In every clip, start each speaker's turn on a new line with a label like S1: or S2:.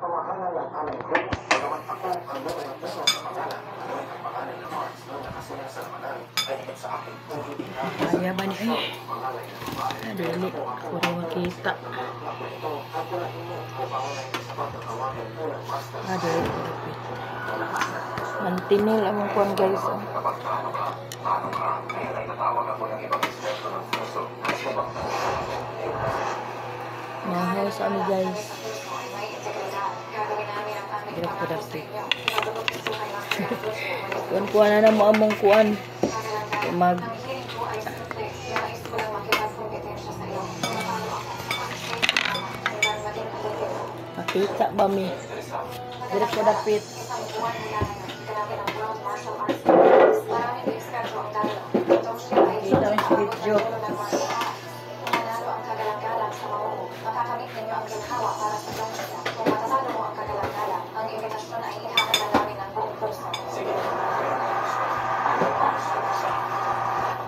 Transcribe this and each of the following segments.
S1: pamahalan ng aming grupo. Bagamat ako ang lumang puso sa pangalan, ngunit ang pangalan ng Mars na nakasulat sa labanan ay higit sa akin kung hindi na
S2: Kaya ba ni ay?
S1: pangalan ng babae.
S2: Dili, puro makita.
S1: Ito, ang pulahin mo upang unay sa pagkakawagan mo ng master.
S2: Dili. Mantinil ang kuwan guys.
S1: Kapag tama ka, paano ka, ngayon ay natawag ako ng ibang eksperto ng puso. Mas mabang
S2: Mahal sa ano guys. Hirap ko dati. Kuwan na mo among kuwan. Mag makita ba mi? Hirap ko dapit. Kita ang video.
S3: Makakamit ninyo ang ginhawa para sa Joshua. Kung matatalo mo ang kagalang-galang, ang imbitasyon ay ihahandang namin ng buong puso.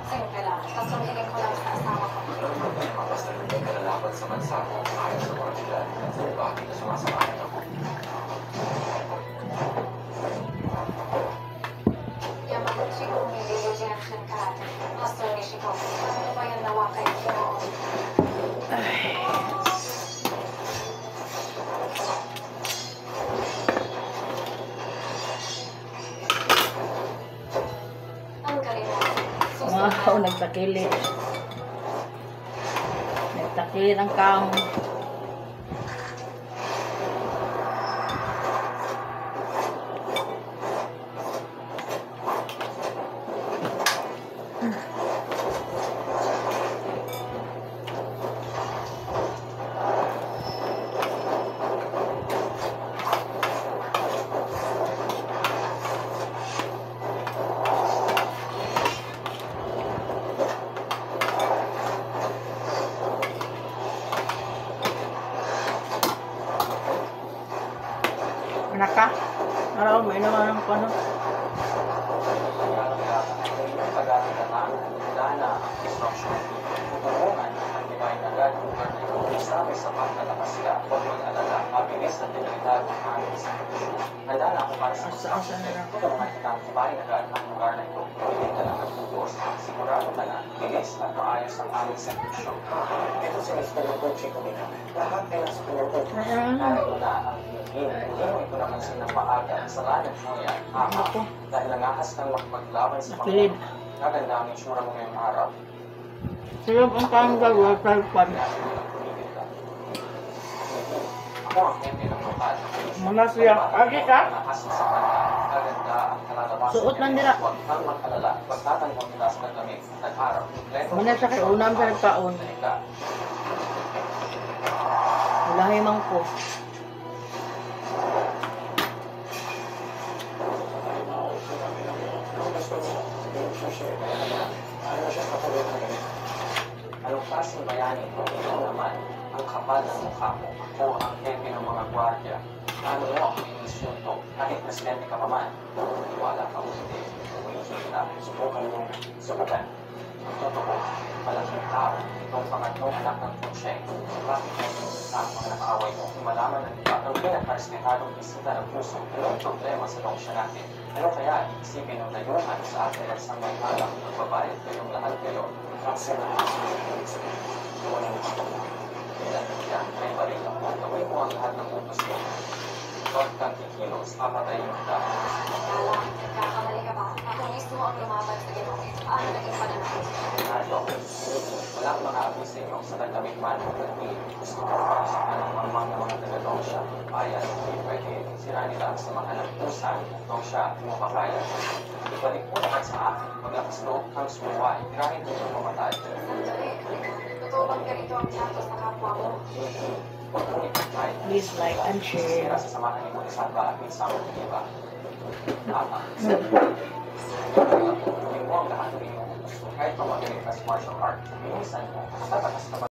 S3: Simple lang. Tapos humiling ko lang sa asawa ko.
S1: basta hindi ka lalaban sa bansa mo ayon sa mga sila. Bakit na sumasamahan ako?
S3: Yamaguchi kung hindi Jianshin Karate. Master Nishiko. Ano ba yan nawa kayo? Ang galing mo.
S2: Wow, nagtakili. Nagtakili ng kaong. Anak ka? Araw, may naman ang pano.
S1: Nadala ako para sa
S2: Asa na lang.
S1: ito mga kitang kibahin agad ang lugar na ito. Hindi ka lang nagtutuos. Sigurado ka na, bilis at maayos ang aming servisyon. Ito si Mr. Noguchi Kumina. Lahat ay nasa kanyang kontrol. Kahit na ang hindi mo ito napansin ng maaga ang salanan mo yan.
S2: Ako.
S1: Dahil nangahas kang makipaglaban sa
S2: Nakilid.
S1: Panginoon. Gaganda ang itsura mo ngayong araw.
S2: Sarap ang tanggal, water pan.
S1: Ako ang hindi ng lokal.
S2: Muna siya. Agi ka?
S1: Nangahas sa kanya. Gaganda ang kalalabasan.
S2: Suot lang nila.
S1: Huwag kang mag-alala. Pagtatanggong nila sa kagamin at araw.
S2: Muna siya kay unam sa nagkaon. Walahi mang ko.
S1: Anong klaseng bayani? Ikaw naman, ang kapal ng mukha mo. Ako ang hepe ng mga gwardiya. Ano mo ang inisyon to? Kahit presidente ka pa man. Iwala ka o hindi. Umiisip na, subukan mo. Subukan. Ang totoo, malaking tao. Itong pangatlong anak ng Kucheng. Bakit mo sa mga nakaaway mo? Kung malaman ng iba, ang pinakaresmetadong bisita ng puso, anong problema sa doksya natin? Ano kaya isipin ng dayuhan sa atin at sa may alak ng babayad kayong lahat kayo? Ang sinahas mo sa walang kapatid. Kaya may balik ako. Gawin mo ang lahat ng utos mo. Huwag kang kikilos, papatayin ka.
S3: Kala, kakamali ka ba? Ako mismo ang lumaban sa Ginoo. Paano naging pananaw?
S1: Nardo, walang mga abis sa inyo sa nagkamit man o nagpili. Gusto ko pakasipan ng mga taga-dongsya. Bayan, hindi pwede. Sira nila ang samahan ng pusan. Dongsya, mo papaya. Ibalik mo lahat sa akin. Paglakas loob kang sumuway. Tirahin mo yung mamatay.
S3: Sandali. Totoo bang ganito ang tratos na kapwa mo?
S2: Please like and share.
S1: Sira sa samahan ni Morisamba at minsan ang iba. Tama. Gawin mo ang lahat ng iyong gusto. Kahit pa magaling ka sa martial art. Minsan mo, tatakas ka ba